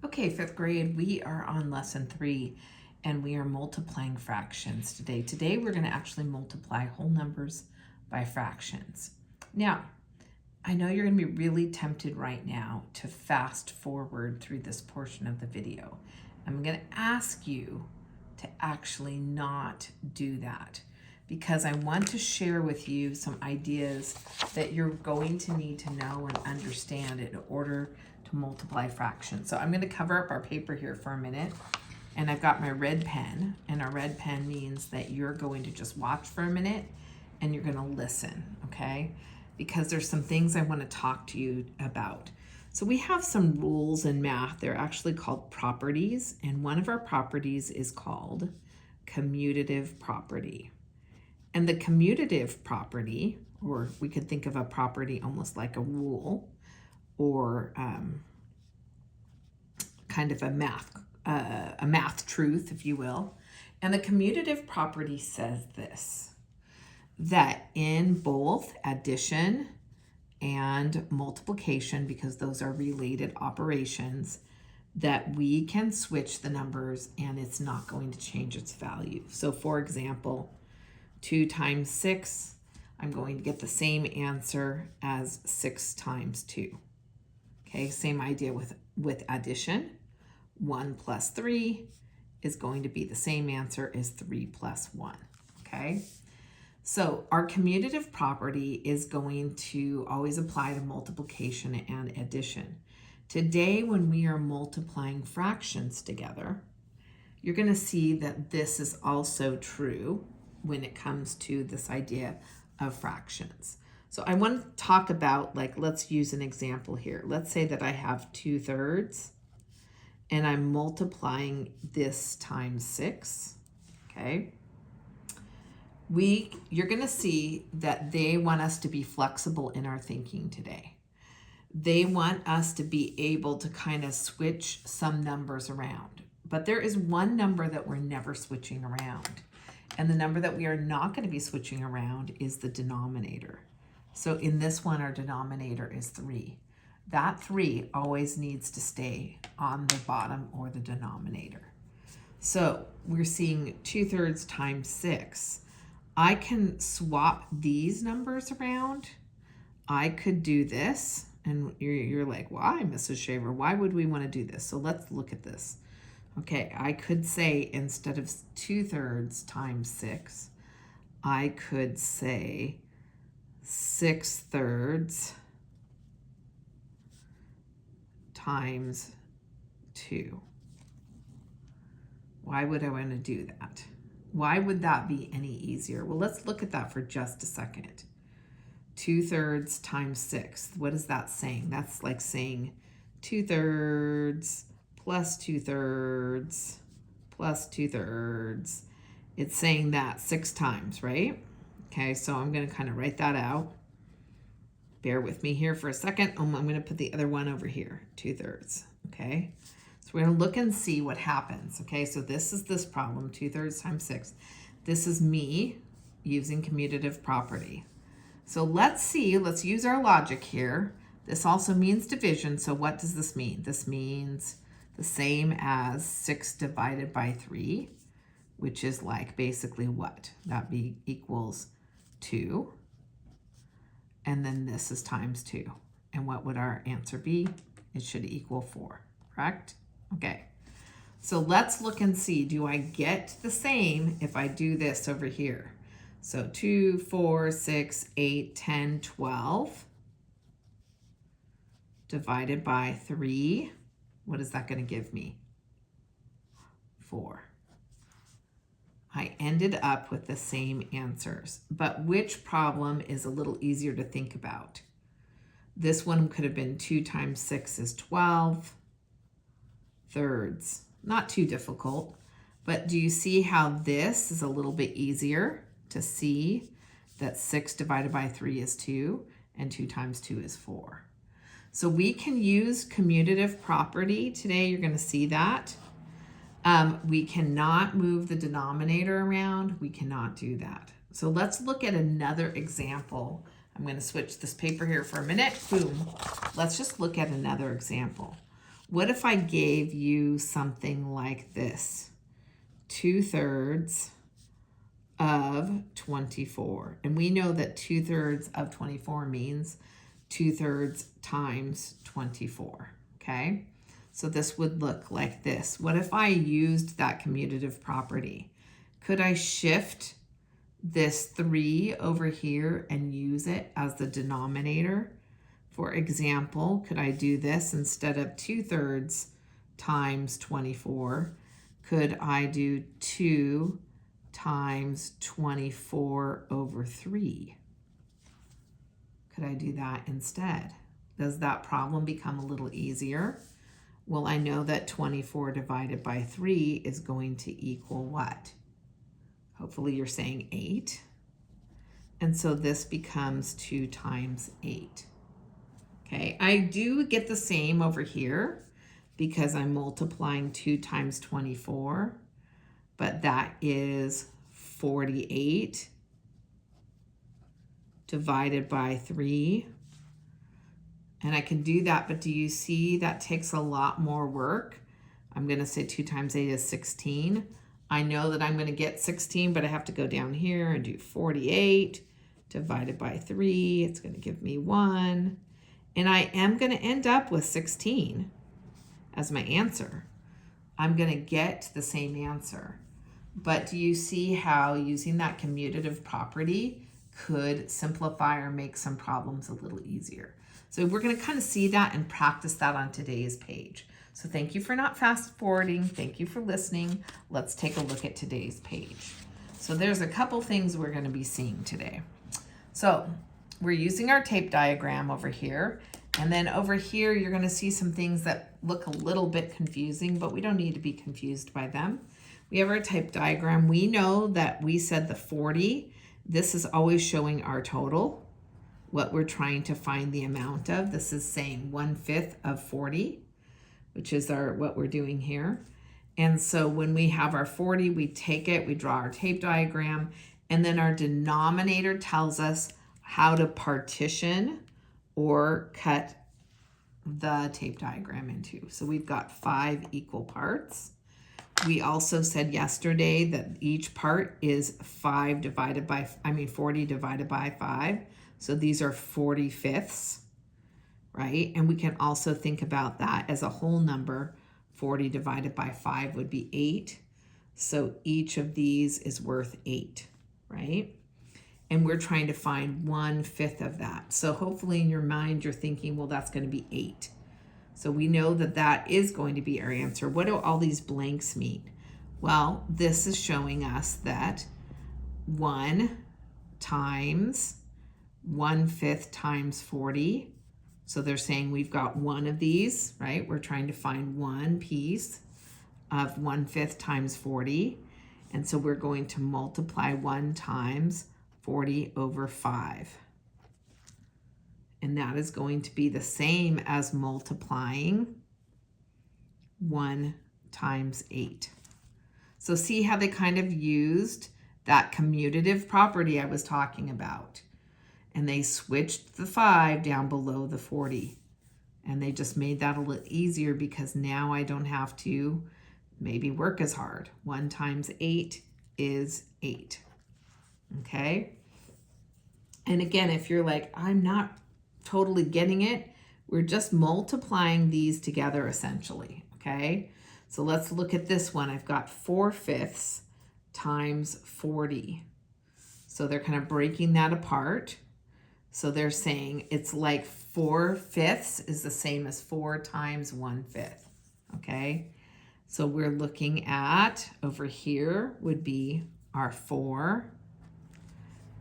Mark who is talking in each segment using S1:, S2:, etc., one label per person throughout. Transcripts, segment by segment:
S1: Okay, fifth grade, we are on lesson 3 and we are multiplying fractions today. Today we're going to actually multiply whole numbers by fractions. Now, I know you're going to be really tempted right now to fast forward through this portion of the video. I'm going to ask you to actually not do that because I want to share with you some ideas that you're going to need to know and understand in order to multiply fractions. So I'm going to cover up our paper here for a minute, and I've got my red pen, and a red pen means that you're going to just watch for a minute and you're going to listen, okay? Because there's some things I want to talk to you about. So we have some rules in math. They're actually called properties, and one of our properties is called commutative property. And the commutative property, or we could think of a property almost like a rule, or kind of a math truth, if you will. And the commutative property says this, that in both addition and multiplication, because those are related operations, that we can switch the numbers and it's not going to change its value. So for example, 2 times 6, I'm going to get the same answer as 6 times 2. Okay, same idea with addition. 1 plus 3 is going to be the same answer as 3 plus 1, okay? So our commutative property is going to always apply to multiplication and addition. Today, when we are multiplying fractions together, you're going to see that this is also true when it comes to this idea of fractions. So I want to talk about, like, let's use an example here. Let's say that I have 2/3 and I'm multiplying this times 6, okay? You're going to see that they want us to be flexible in our thinking today. They want us to be able to kind of switch some numbers around. But there is one number that we're never switching around. And the number that we are not going to be switching around is the denominator. So in this one, our denominator is 3. That 3 always needs to stay on the bottom or the denominator. So we're seeing 2/3 times 6. I can swap these numbers around. I could do this, and you're like, why, Mrs. Shaver? Why would we want to do this? So let's look at this. Okay, I could say instead of 2/3 times 6, I could say 6/3 times 2. Why would I want to do that? Why would that be any easier? Well, let's look at that for just a second. 2/3 times 6. What is that saying? That's like saying 2/3 plus 2/3 plus 2/3. It's saying that 6 times, right? Okay, so I'm going to kind of write that out. Bear with me here for a second. I'm going to put the other one over here, 2/3, okay? So we're going to look and see what happens, okay? So this is this problem, 2/3 times 6. This is me using commutative property. So let's use our logic here. This also means division, so what does this mean? This means the same as 6 divided by 3, which is like basically what? That equals 2. And then this is times 2. And what would our answer be? It should equal 4, correct? Okay, so let's look and see, do I get the same if I do this over here? So 2, 4, 6, 8, 10, 12 divided by 3. What is that going to give me? 4. I ended up with the same answers, but which problem is a little easier to think about? This one could have been 2 times 6 is 12 thirds. Not too difficult, but do you see how this is a little bit easier to see that 6 divided by 3 is 2 and 2 times 2 is 4. So we can use commutative property today. You're going to see that. We cannot move the denominator around. We cannot do that. So let's look at another example. I'm going to switch this paper here for a minute. Boom. Let's just look at another example. What if I gave you something like this? 2/3 of 24. And we know that 2/3 of 24 means 2/3 times 24, okay? So this would look like this. What if I used that commutative property? Could I shift this 3 over here and use it as the denominator? For example, could I do this instead of 2/3 times 24? Could I do 2 times 24 over 3? Could I do that instead? Does that problem become a little easier? Well, I know that 24 divided by 3 is going to equal what? Hopefully you're saying 8. And so this becomes 2 times 8. Okay, I do get the same over here because I'm multiplying 2 times 24, but that is 48 divided by 3. And I can do that, but do you see that takes a lot more work? I'm going to say 2 times 8 is 16. I know that I'm going to get 16, but I have to go down here and do 48 divided by 3. It's going to give me 1. And I am going to end up with 16 as my answer. I'm going to get the same answer. But do you see how using that commutative property could simplify or make some problems a little easier? So we're going to kind of see that and practice that on today's page. So thank you for not fast forwarding. Thank you for listening. Let's take a look at today's page. So there's a couple things we're going to be seeing today. So we're using our tape diagram over here. And then over here, you're going to see some things that look a little bit confusing, but we don't need to be confused by them. We have our tape diagram. We know that we said the 40. This is always showing our total, what we're trying to find the amount of. This is saying 1/5 of 40, which is what we're doing here. And so when we have our 40, we take it, we draw our tape diagram, and then our denominator tells us how to partition or cut the tape diagram into. So we've got 5 equal parts. We also said yesterday that each part is 40 divided by 5. So these are 40/5, right? And we can also think about that as a whole number. 40 divided by 5 would be 8. So each of these is worth 8, right? And we're trying to find 1/5 of that. So hopefully in your mind, you're thinking, well, that's going to be 8. So we know that that is going to be our answer. What do all these blanks mean? Well, this is showing us that 1 times 1/5 times 40. So they're saying we've got one of these, right? We're trying to find one piece of 1/5 times 40. And so we're going to multiply 1 times 40 over 5. And that is going to be the same as multiplying 1 times 8. So see how they kind of used that commutative property I was talking about. And they switched the 5 down below the 40. And they just made that a little easier because now I don't have to maybe work as hard. 1 times 8 is 8. Okay? And again, if you're like, I'm not totally getting it, we're just multiplying these together essentially. Okay? So let's look at this one. I've got 4/5 times 40. So they're kind of breaking that apart. So they're saying it's like 4/5 is the same as 4 times 1/5. Okay? So we're looking at over here would be our 4.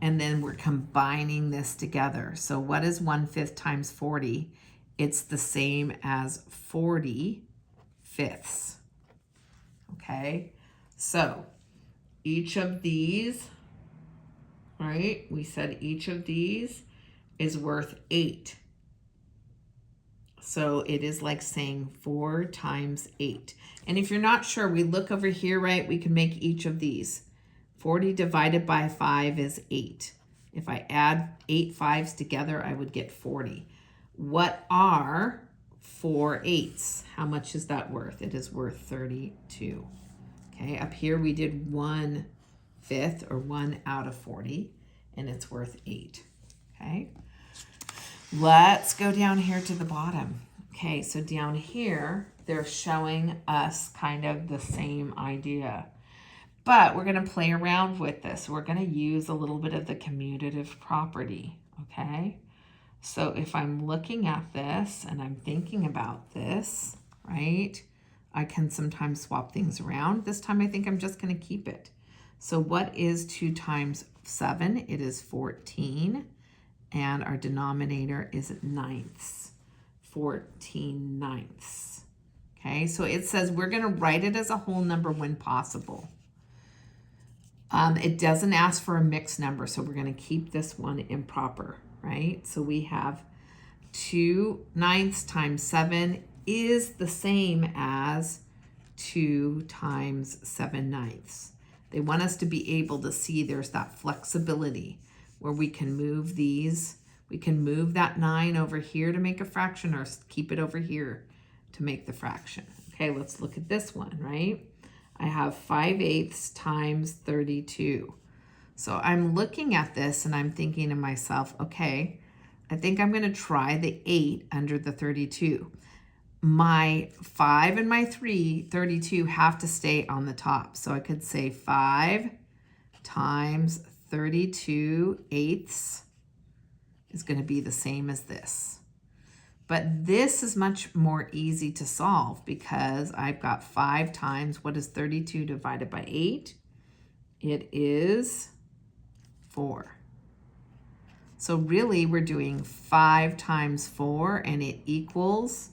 S1: And then we're combining this together. So what is 1/5 times 40? It's the same as 40/5. Okay? So each of these, right? We said each of these is worth 8. So it is like saying 4 times 8. And if you're not sure, we look over here, right? We can make each of these. 40 divided by 5 is 8. If I add 8 5s together, I would get 40. What are 4/8. How much is that worth? It is worth 32. Okay, up here we did 1/5 or 1 out of 40, and it's worth 8. Okay, let's go down here to the bottom. Okay, so down here, they're showing us kind of the same idea. But we're going to play around with this. We're going to use a little bit of the commutative property, okay? So if I'm looking at this and I'm thinking about this, right, I can sometimes swap things around. This time I think I'm just going to keep it. So what is 2 times 7? It is 14. And our denominator is 9ths. 14 ninths. Okay, so it says we're going to write it as a whole number when possible. It doesn't ask for a mixed number, so we're going to keep this one improper, right? So we have 2 ninths times 7 is the same as 2 times 7 ninths. They want us to be able to see there's that flexibility where we can move these. We can move that 9 over here to make a fraction or keep it over here to make the fraction. Okay, let's look at this one, right? I have 5/8 times 32. So I'm looking at this and I'm thinking to myself, okay, I think I'm going to try the 8 under the 32. My 5 and my 32 have to stay on the top. So I could say 5 times 32 eighths is going to be the same as this. But this is much more easy to solve because I've got 5 times, what is 32 divided by 8? It is 4. So really we're doing 5 times 4 and it equals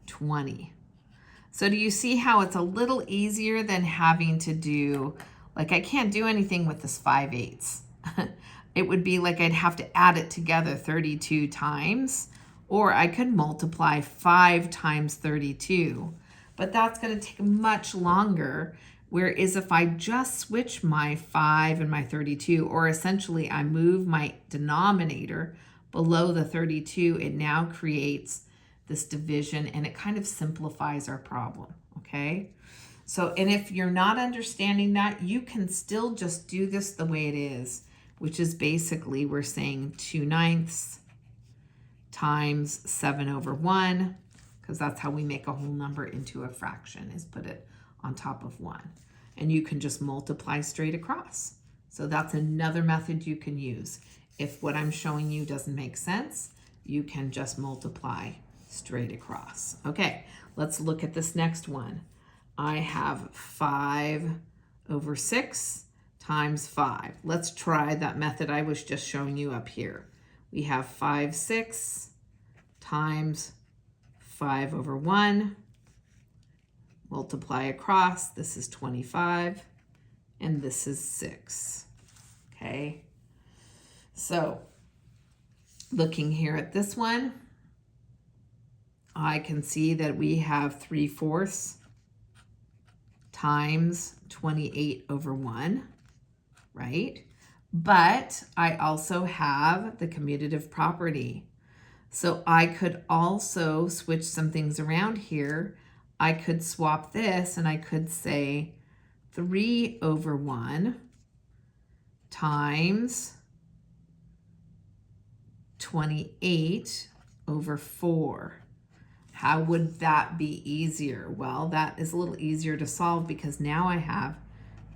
S1: 20. So do you see how it's a little easier than having to do, like I can't do anything with this 5/8. It would be like I'd have to add it together 32 times, or I could multiply 5 times 32, but that's going to take much longer. Whereas if I just switch my 5 and my 32, or essentially I move my denominator below the 32, it now creates this division and it kind of simplifies our problem, okay? So, and if you're not understanding that, you can still just do this the way it is, which is basically we're saying 2 ninths times 7/1, because that's how we make a whole number into a fraction, is put it on top of 1. And you can just multiply straight across. So that's another method you can use. If what I'm showing you doesn't make sense, you can just multiply straight across. Okay, let's look at this next one. I have 5/6 times 5. Let's try that method I was just showing you up here. We have 5/6 times 5/1. Multiply across. This is 25, and this is 6. Okay, so looking here at this one, I can see that we have 3/4 times 28/1, right? But I also have the commutative property. So I could also switch some things around here. I could swap this and I could say 3/1 times 28/4. How would that be easier? Well, that is a little easier to solve because now I have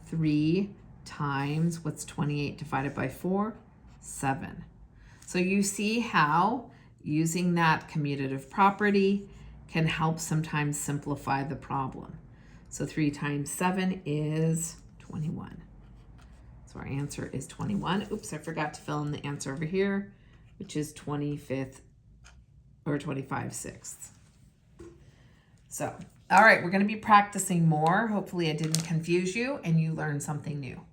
S1: 3 times, what's 28 divided by 4? 7. So you see how using that commutative property can help sometimes simplify the problem. So 3 times 7 is 21. So our answer is 21. Oops, I forgot to fill in the answer over here, which is 25 sixths. So, all right, we're going to be practicing more. Hopefully I didn't confuse you and you learned something new.